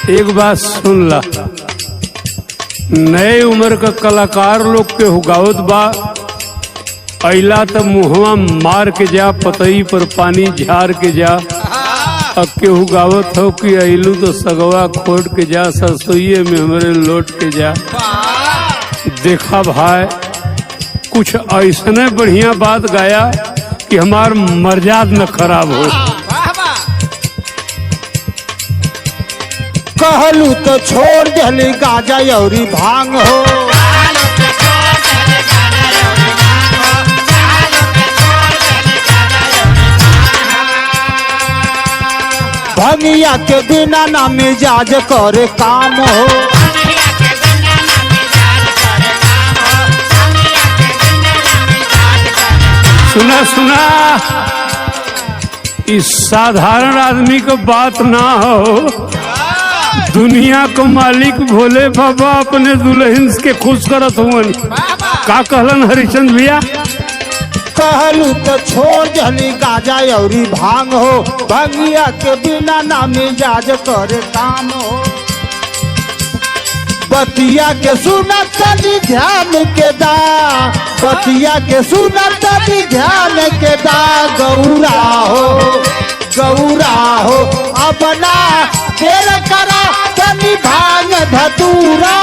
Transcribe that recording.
एक बात सुन ला, नए उम्र का कलाकार लोग के हुगावत बा, अइला त मुहवा मार के जा, पतई पर पानी झार के जा। अब केहू गावत हो कि अइलू तो सगवा खोट के जा, सरसोईये में हमरे लौट के जा। देखा भाई, कुछ ऐसने बढ़िया बात गाया कि हमार मर्याद न खराब हो। कहलू तो छोड़ जली गाजा यौरी भांग हो, भंगिया के बिना ना मिजाज करे काम हो। सुना सुना, इस साधारण आदमी को बात ना हो, दुनिया को मालिक भोले बाबा अपने दुल्हन के खुश करत हुवन। का कहलन हरिचंद भैया? कहलू तो छोड़ जली गाजा यौरी भांग हो, भंगिया के बिना ना मिजाज करे काम हो। बतिया के सुना तनी ध्यान के दा, बतिया के सुना तनी ध्यान के दा। गौरा हो अपना तेल करा तनी भांग धतूरा